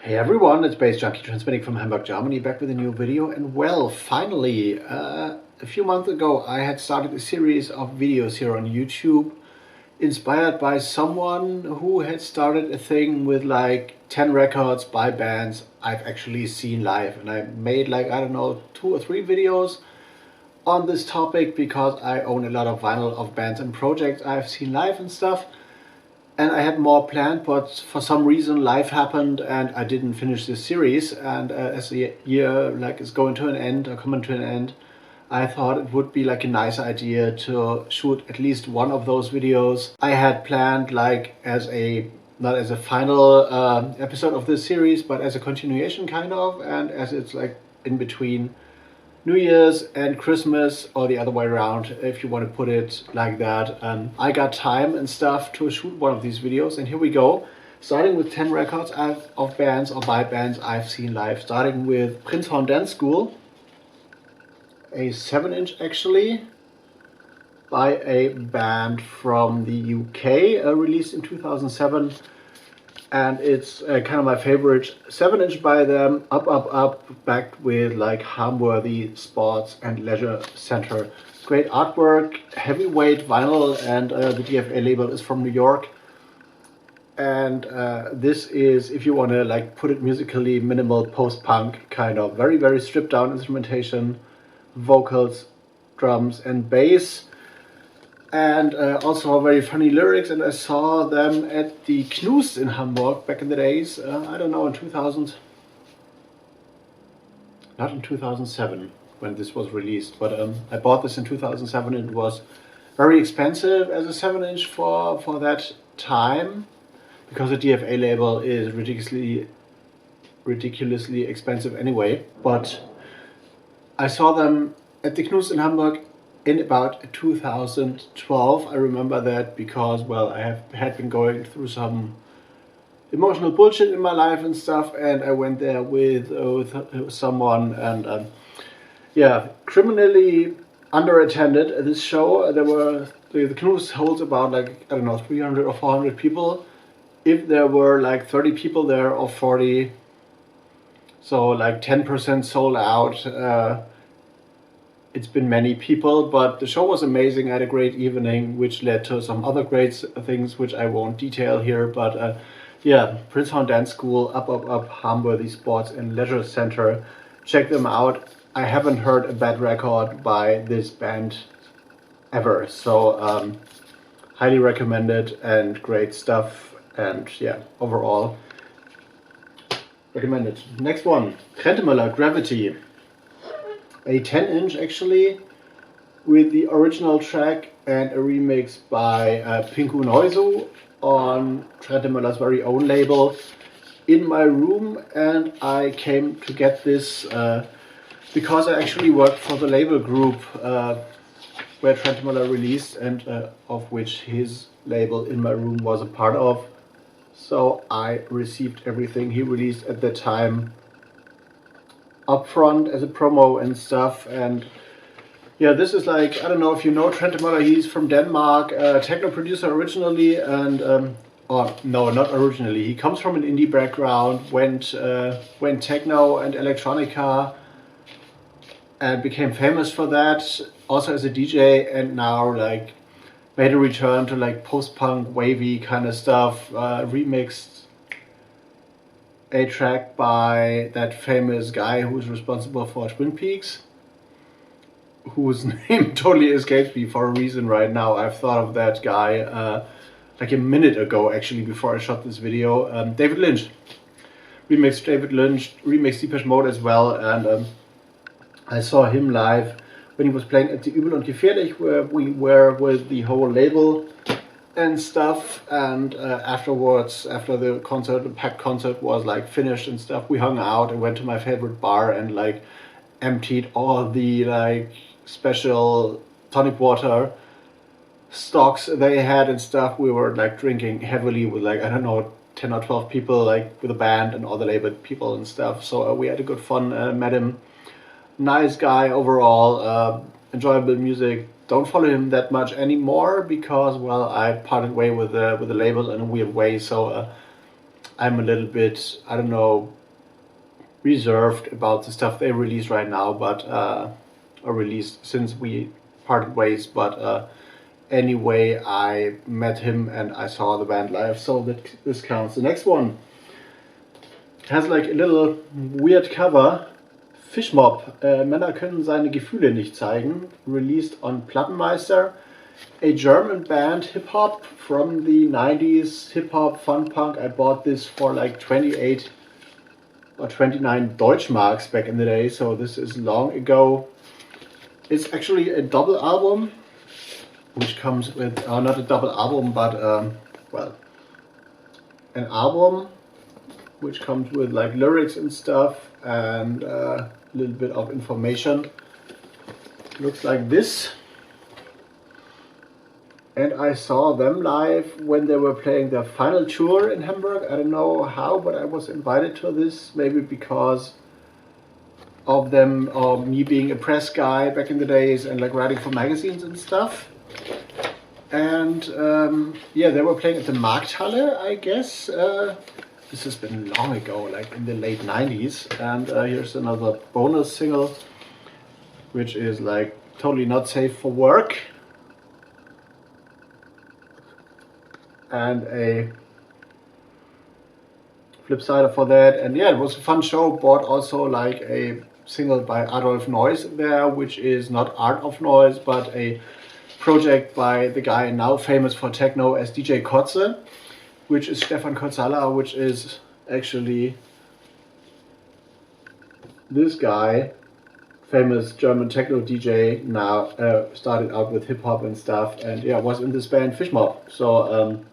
Hey everyone, it's baze.djunkiii transmitting from Hamburg, Germany, back with a new video. And well, finally, a few months ago I had started a series of videos here on YouTube inspired by someone who had started a thing with like 10 records by bands I've actually seen live. And I made like, I don't know, 2 or 3 videos on this topic because I own a lot of vinyl of bands and projects I've seen live and stuff. And I had more planned, but for some reason life happened and I didn't finish this series. And as the year is going to an end or coming to an end, I thought it would be like a nice idea to shoot at least one of those videos I had planned, like as a not as a final episode of this series, but as a continuation kind of, and as it's like in between New Year's and Christmas, or the other way around, if you want to put it like that. I got time and stuff to shoot one of these videos, and here we go. Starting with 10 records of bands or by bands I've seen live. Starting with Prince Dance School, a 7-inch actually, by a band from the UK, released in 2007. And it's kind of my favorite 7-inch by them, up, backed with like Hamworthy Sports and Leisure Center. Great artwork, heavyweight vinyl, and the DFA label is from New York. And this is, if you want to like put it musically, minimal post-punk kind of, very, very stripped down instrumentation, vocals, drums and bass. And also very funny lyrics, and I saw them at the Knust in Hamburg back in the days. I don't know, in 2000, not in 2007 when this was released, but I bought this in 2007. It was very expensive as a 7-inch for that time, because the DFA label is ridiculously expensive anyway. But I saw them at the Knust in Hamburg in about 2012. I remember that because, well, I had been going through some emotional bullshit in my life and stuff, and I went there with someone, and yeah, criminally underattended this show. There were, the Knust holds about like, I don't know, 300 or 400 people. If there were like 30 people there or 40, so like 10% sold out. It's been many people, but the show was amazing. I had a great evening, which led to some other great things, which I won't detail here. But yeah, Prince Dance School, up, Hamworthy Sports and Leisure Center. Check them out. I haven't heard a bad record by this band ever. So highly recommended and great stuff. And yeah, overall recommended. Next one, Turntable, Gravity. A 10-inch actually, with the original track and a remix by Pinku Noizu on Trentemöller's very own label in my room. And I came to get this because I actually worked for the label group where Trentemöller released, and of which his label In My Room was a part of. So I received everything he released at that time up front as a promo and stuff. And yeah, this is like, I don't know if you know Trentemöller, he's from Denmark, techno producer originally, and or no, not originally, he comes from an indie background, went techno and electronica and became famous for that, also as a DJ, and now like made a return to like post-punk wavy kind of stuff, remixed a track by that famous guy who's responsible for Twin Peaks, whose name totally escapes me for a reason right now. I've thought of that guy like a minute ago, actually, before I shot this video. David Lynch. Remixed David Lynch, remixed Depeche Mode as well, and I saw him live when he was playing at the Übel und Gefährlich, where we were with the whole label and stuff. And afterwards, after the concert, the packed concert was like finished and stuff, we hung out and went to my favorite bar and like emptied all the like special tonic water stocks they had and stuff. We were like drinking heavily with like, I don't know, 10 or 12 people, like with a band and all the label people and stuff. So we had a good fun, met him. Nice guy overall, enjoyable music. Don't follow him that much anymore because, well, I parted way with the label in a weird way. So I'm a little bit, I don't know, reserved about the stuff they release right now, but or released since we parted ways. But anyway, I met him and I saw the band live, so that this counts. The next one has like a little weird cover. Fishmob, Männer können seine Gefühle nicht zeigen, released on Plattenmeister, a German band, hip-hop from the 90s, hip-hop, fun punk. I bought this for like 28 or 29 Deutschmarks back in the day, so this is long ago. It's actually a double album, which comes with, not a double album, but, well, an album, which comes with like lyrics and stuff, and a little bit of information. Looks like this. And I saw them live when they were playing their final tour in Hamburg. I don't know how, but I was invited to this, maybe because of them, or me being a press guy back in the days and like writing for magazines and stuff. And yeah, they were playing at the Markthalle, I guess. This has been long ago, like in the late 90s. And here's another bonus single, which is like totally not safe for work. And a flip side for that. And yeah, it was a fun show. Bought also like a single by Adolf Noise there, which is not Art of Noise, but a project by the guy now famous for techno as DJ Kotze, which is Stefan Kotzala, which is actually this guy, famous German techno DJ, now started out with hip hop and stuff, and yeah, was in this band Fishmob. So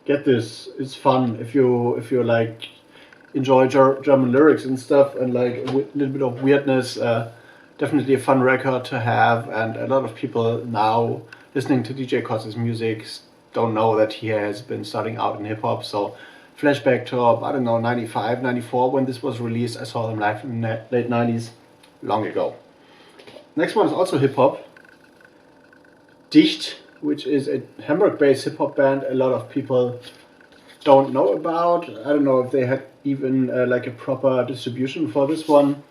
get this, it's fun if you like enjoy German lyrics and stuff and like a little bit of weirdness. Definitely a fun record to have, and a lot of people now listening to DJ Kotze's music don't know that he has been starting out in hip-hop. So flashback to, I don't know, 95, 94 when this was released. I saw them live in the late 90s, long ago. Next one is also hip-hop. Dicht, which is a Hamburg-based hip-hop band a lot of people don't know about. I don't know if they had even like a proper distribution for this one.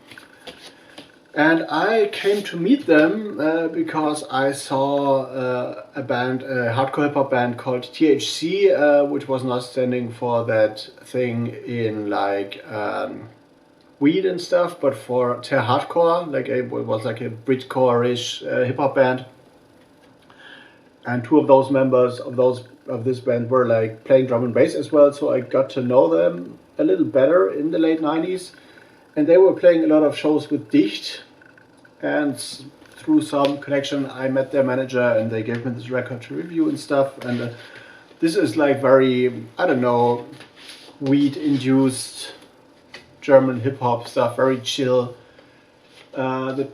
And I came to meet them because I saw a band, a hardcore hip hop band called THC, which was not standing for that thing in like weed and stuff, but for Ter Hardcore, like it was like a Britcore-ish hip hop band. And two of those members of this band were like playing drum and bass as well, so I got to know them a little better in the late 90s. And they were playing a lot of shows with Dicht, and through some connection I met their manager and they gave me this record to review and stuff. And this is like very, I don't know, weed-induced German hip-hop stuff, very chill. The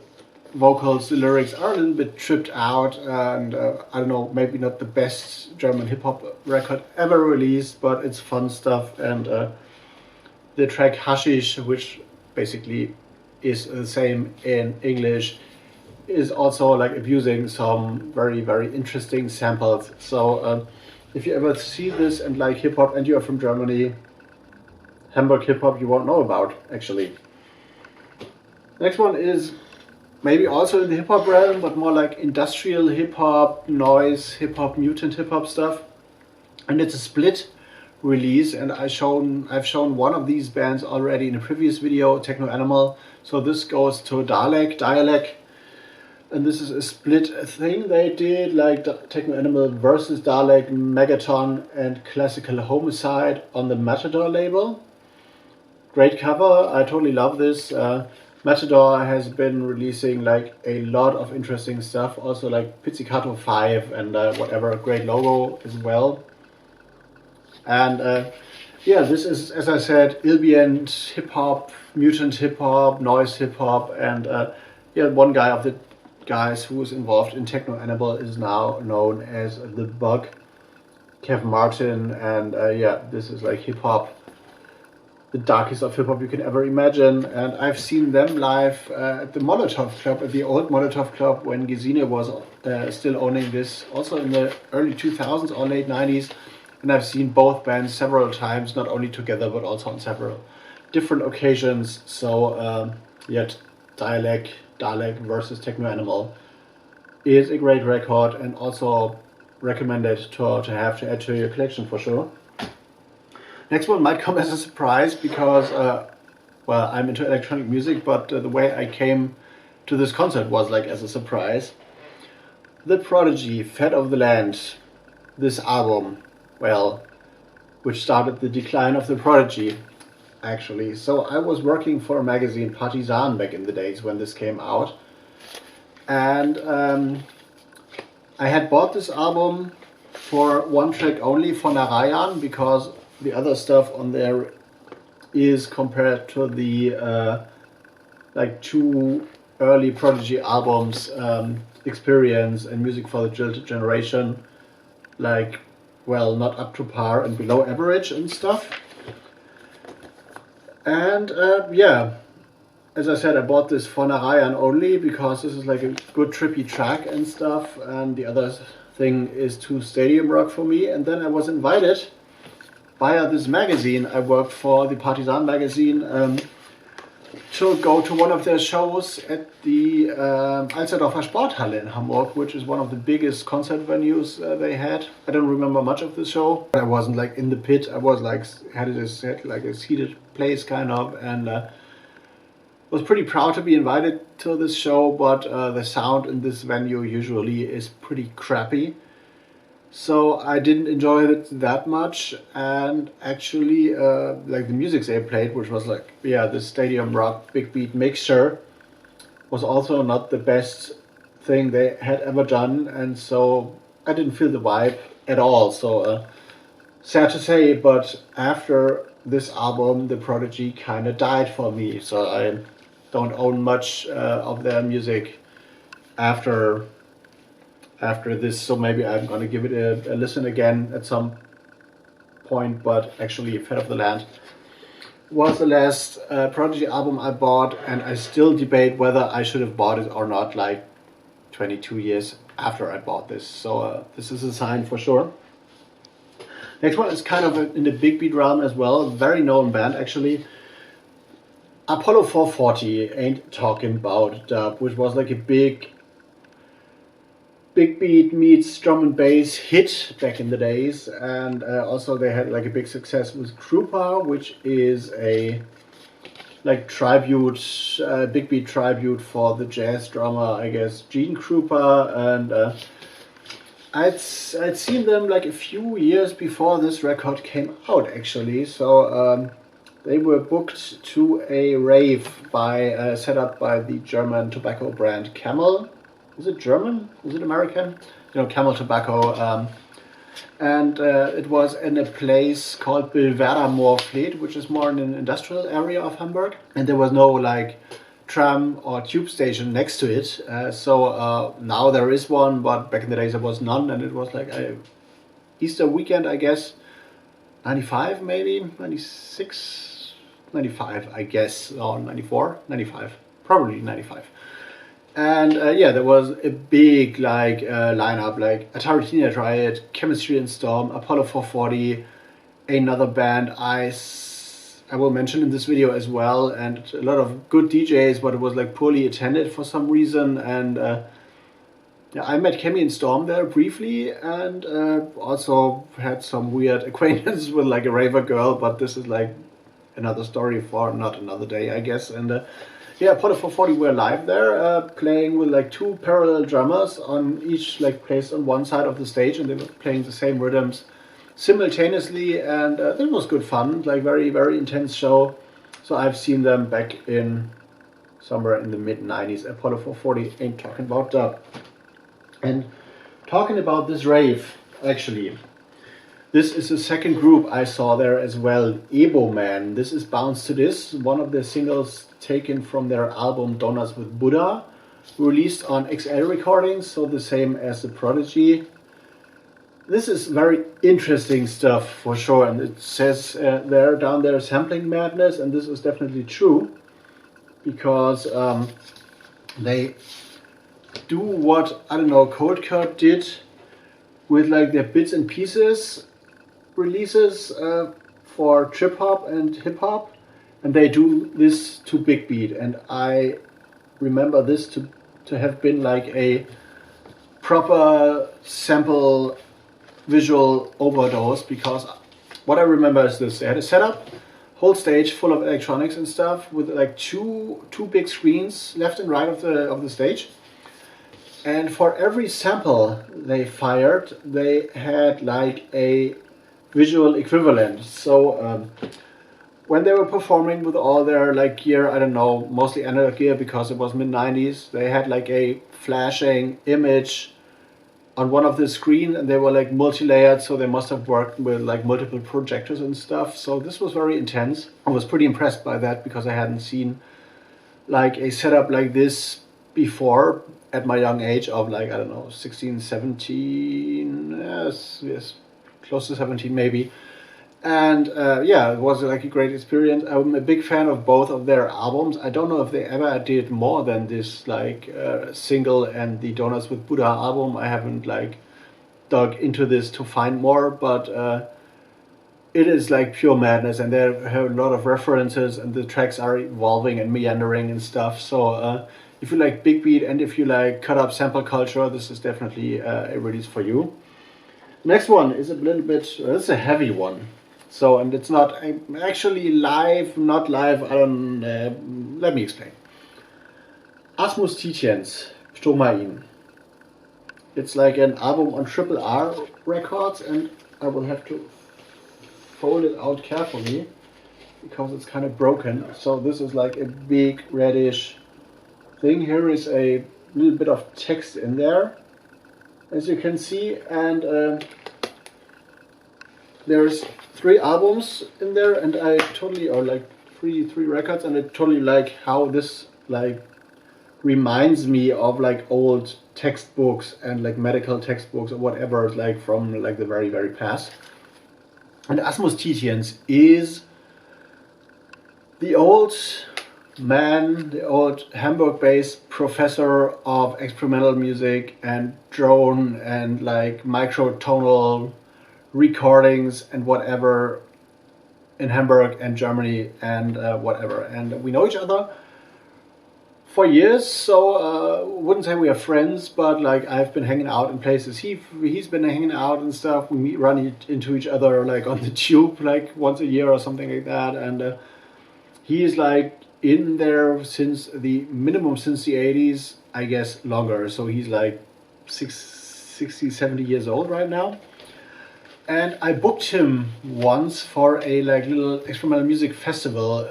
vocals, the lyrics are a little bit tripped out, and I don't know, maybe not the best German hip-hop record ever released, but it's fun stuff. And the track Hashish, which basically is the same in English, is also like abusing some very, very interesting samples. So if you ever see this and like hip-hop and you're from Germany, Hamburg hip-hop you won't know about, actually. Next one is maybe also in the hip-hop realm, but more like industrial hip-hop, noise hip-hop, mutant hip-hop stuff. And it's a split release, and I've shown one of these bands already in a previous video, Techno Animal. So this goes to Dialect, and this is a split thing they did, like Techno Animal versus Dalek, Megaton and Classical Homicide on the Matador label. Great cover, I totally love this. Matador has been releasing like a lot of interesting stuff, also like Pizzicato 5 and whatever, great logo as well. And yeah, this is, as I said, ambient hip-hop, mutant hip-hop, noise hip-hop, and yeah, one guy of the guys who is involved in Techno Animal is now known as The Bug, Kevin Martin, and yeah, this is like hip-hop, the darkest of hip-hop you can ever imagine. And I've seen them live at the Molotov Club, at the old Molotov Club, when Gesine was still owning this, also in the early 2000s or late 90s. and I've seen both bands several times, not only together but also on several different occasions. So yet Dalek versus Techno Animal is a great record, and also recommended to add to your collection for sure. Next one might come as a surprise because well, I'm into electronic music, but the way I came to this concert was like as a surprise. The Prodigy, Fat of the Land, this album, well, which started the decline of the Prodigy, actually. So I was working for a magazine, Partisan, back in the days when this came out. And I had bought this album for one track only, for Narayan, because the other stuff on there is, compared to the like two early Prodigy albums, Experience and Music for the Jilted Generation, like, well, not up to par and below average and stuff. And yeah, as I said, I bought this for Narayan only because this is like a good trippy track and stuff, and the other thing is too stadium rock for me. And then I was invited via this magazine I worked for, the Partisan magazine, to go to one of their shows at the Alsterdorfer Sporthalle in Hamburg, which is one of the biggest concert venues they had. I don't remember much of the show. I wasn't like in the pit. I was like had like a seated place kind of, and was pretty proud to be invited to this show. But the sound in this venue usually is pretty crappy, so I didn't enjoy it that much. And actually, like the music they played, which was like, yeah, the stadium rock big beat mixture, was also not the best thing they had ever done, and so I didn't feel the vibe at all. So sad to say, but after this album, the Prodigy kind of died for me. So I don't own much of their music after this, so maybe I'm gonna give it a listen again at some point. But actually, Fat of the Land was the last Prodigy album I bought, and I still debate whether I should have bought it or not, like 22 years after I bought this. So this is a sign for sure. Next one is kind of in the big beat realm as well, a very known band actually. Apollo 440, Ain't Talking About Dub, which was like a big beat meets drum and bass hit back in the days. And also they had like a big success with Krupa, which is a like tribute, big beat tribute for the jazz drummer, I guess, Gene Krupa. And I'd seen them like a few years before this record came out actually. So they were booked to a rave set up by the German tobacco brand Camel. Is it German? Is it American? You know, Camel Tobacco. And it was in a place called Bilwerder Moorfleet, which is more in an industrial area of Hamburg. And there was no like tram or tube station next to it. So now there is one, but back in the days there was none. And it was like Easter weekend, I guess. 95 maybe? 96? 95, I guess. Or 94? 95. Probably 95. And yeah, there was a big like lineup, like Atari Teenage Riot, Chemistry and Storm, Apollo 440, another band I will mention in this video as well, and a lot of good DJs, but it was like poorly attended for some reason. And yeah, I met Chemie and Storm there briefly, and also had some weird acquaintance with like a raver girl, but this is like another story for not another day, I guess. And yeah, Apollo 440 were live there, playing with like two parallel drummers on each, like placed on one side of the stage, and they were playing the same rhythms simultaneously, and that was good fun, like very, very intense show. So I've seen them back in somewhere in the mid-90s. Apollo 440, Ain't Talking About Dub. And talking about this rave, actually, this is the second group I saw there as well, Ebo Man. This is Bounce to This, one of the singles taken from their album Donuts with Buddha, released on XL Recordings, so the same as the Prodigy. This is very interesting stuff for sure, and it says down there sampling madness, and this is definitely true, because they do what, I don't know, Cold Cut did with like their bits and pieces releases for trip hop and hip hop, and they do this to big beat, and I remember this to have been like a proper sample visual overdose, because what I remember is this: they had a setup, whole stage full of electronics and stuff, with like two big screens left and right of the stage. And for every sample they fired, they had like a visual equivalent. So when they were performing with all their like gear, I don't know, mostly analog gear because it was mid-90s, they had like a flashing image on one of the screen, and they were like multi-layered, so they must have worked with like multiple projectors and stuff. So this was very intense. I was pretty impressed by that because I hadn't seen like a setup like this before at my young age of like, I don't know, 16, 17, yes, close to 17 maybe. And yeah, it was like a great experience. I'm a big fan of both of their albums. I don't know if they ever did more than this like single and the Donuts with Buddha album. I haven't like dug into this to find more, but it is like pure madness, and they have a lot of references, and the tracks are evolving and meandering and stuff. So if you like big beat and if you like cut up sample culture, this is definitely a release for you. Next one is a little bit, it's a heavy one. So, and it's not actually live, not live, I don't, let me explain. Osmos Stromain. It's like an album on Triple R Records, and I will have to fold it out carefully because it's kind of broken. So this is like a big reddish thing. Here is a little bit of text in there, as you can see, and there's 3 albums in there, and I totally, or like three records, and I totally like how this like reminds me of like old textbooks and like medical textbooks or whatever, like from like the very past. And Osmos Titians is the old man, the old Hamburg-based professor of experimental music and drone and like microtonal recordings and whatever in Hamburg and Germany and whatever. And we know each other for years, so wouldn't say we are friends, but like I've been hanging out in places he's been hanging out and stuff. We run into each other like on the tube like once a year or something like that, and he is like in there since the 80s, I guess longer. So he's like 60, 70 years old right now. And I booked him once for a like little experimental music festival.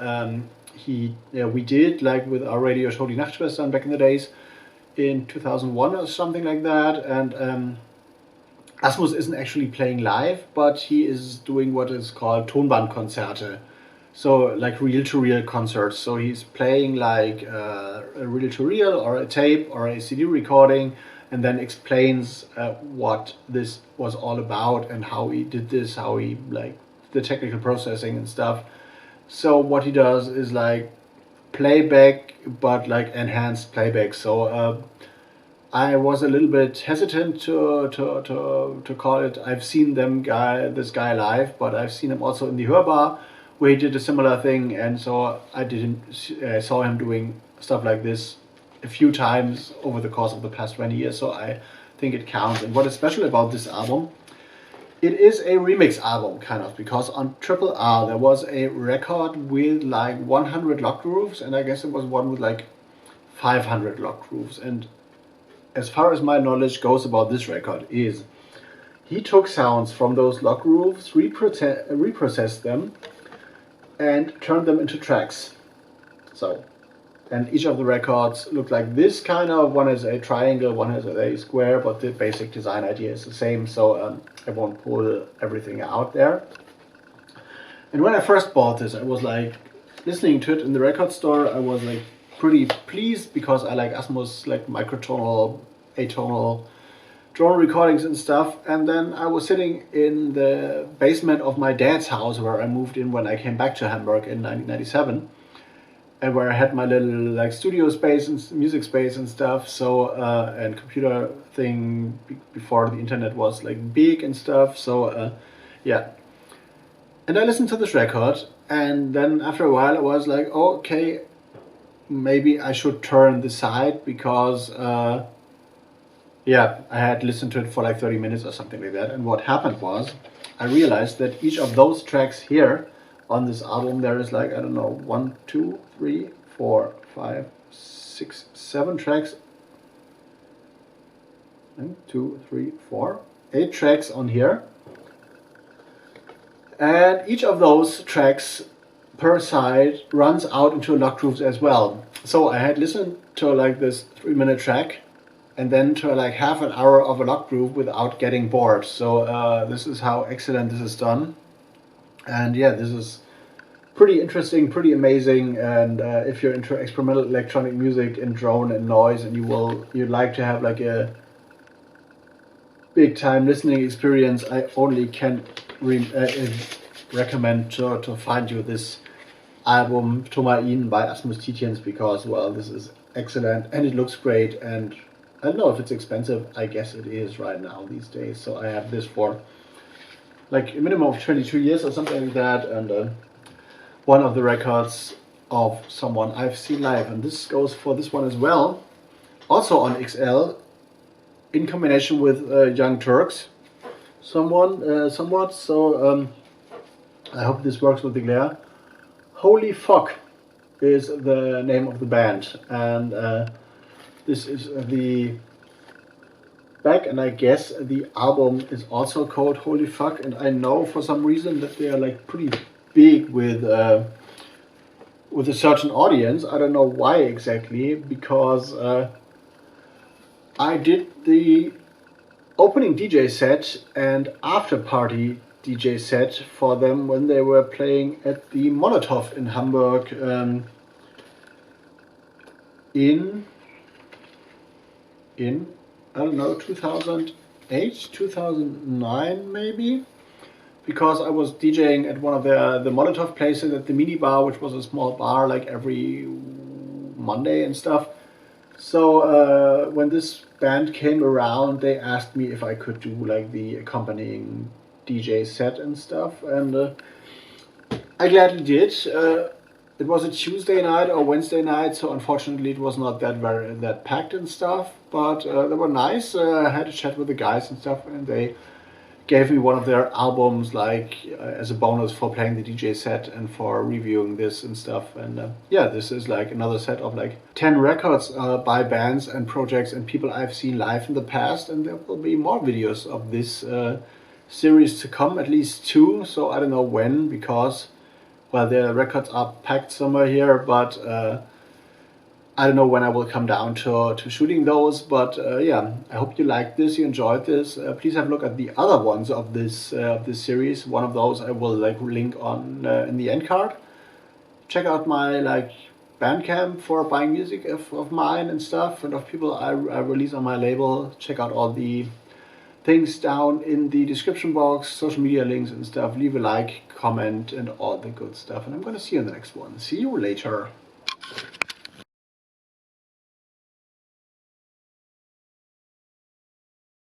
We did like with our radio show Die Nachtschwestern back in the days in 2001 or something like that. And Osmos isn't actually playing live, but he is doing what is called Tonbandkonzerte. So like reel-to-reel concerts. So he's playing like a reel-to-reel or a tape or a CD recording, and then explains what this was all about and how he did this, how he like the technical processing and stuff. So what he does is like playback, but like enhanced playback. So I was a little bit hesitant to call it. I've seen this guy live, but I've seen him also in the Hörbar, where he did a similar thing, and so I saw him doing stuff like this a few times over the course of the past 20 years, so I think it counts. And what is special about this album, it is a remix album, kind of, because on Triple R there was a record with like 100 lock grooves, and I guess it was one with like 500 lock grooves. And as far as my knowledge goes about this record is, he took sounds from those lock grooves, reprocessed them, and turned them into tracks. So, and each of the records look like this kind of, one is a triangle, one is a square, but the basic design idea is the same, so I won't pull everything out there. And when I first bought this, I was like, listening to it in the record store, I was like pretty pleased, because I like Osmos, like microtonal, atonal drone recordings and stuff. And then I was sitting in the basement of my dad's house, where I moved in when I came back to Hamburg in 1997. And where I had my little like studio space and music space and stuff, so and computer thing before the internet was like big and stuff. So yeah, And I listened to this record, and then after a while I was like, oh, okay, maybe I should turn the side, because yeah, I had listened to it for like 30 minutes or something like that. And what happened was, I realized that each of those tracks here on this album, there is like, I don't know, 1, 2, 3, 4, 5, 6, 7 tracks. 1, 2, 3, 4, 8 tracks on here. And each of those tracks per side runs out into lock grooves as well. So I had listened to like this 3-minute track, and then to like half an hour of a lock groove without getting bored. So this is how excellent this is done. And yeah, this is pretty interesting, pretty amazing. And if you're into experimental electronic music and drone and noise, and you'd like to have like a big time listening experience, I only can recommend to find you this album Turntable by Osmos, because, well, this is excellent and it looks great. And I don't know if it's expensive. I guess it is right now these days. So I have this for like a minimum of 22 years or something like that. And one of the records of someone I've seen live, and this goes for this one as well, also on XL, in combination with Young Turks, somewhat. So I hope this works with the glare. Holy Fuck is the name of the band, and this is the back, and I guess the album is also called Holy Fuck. And I know for some reason that they are like pretty big with a certain audience. I don't know why exactly, because I did the opening DJ set and after party DJ set for them when they were playing at the Molotov in Hamburg in I don't know, 2008, 2009 maybe, because I was DJing at one of the Molotov places at the Mini Bar, which was a small bar like every Monday and stuff. So when this band came around, they asked me if I could do like the accompanying DJ set and stuff, and I gladly did. It was a Tuesday night or Wednesday night, so unfortunately it was not that packed and stuff, but they were nice. I had a chat with the guys and stuff, and they gave me one of their albums like as a bonus for playing the DJ set and for reviewing this and stuff. And yeah, this is like another set of like 10 records by bands and projects and people I've seen live in the past, and there will be more videos of this series to come, at least 2. So I don't know when, because, well, the records are packed somewhere here, but I don't know when I will come down to shooting those. But yeah, I hope you liked this, you enjoyed this. Please have a look at the other ones of this series. One of those I will like link on in the end card. Check out my like Bandcamp for buying music of mine and stuff, and of people I release on my label. Check out all the things down in the description box, social media links and stuff. Leave a like, comment, and all the good stuff. And I'm gonna see you in the next one. See you later.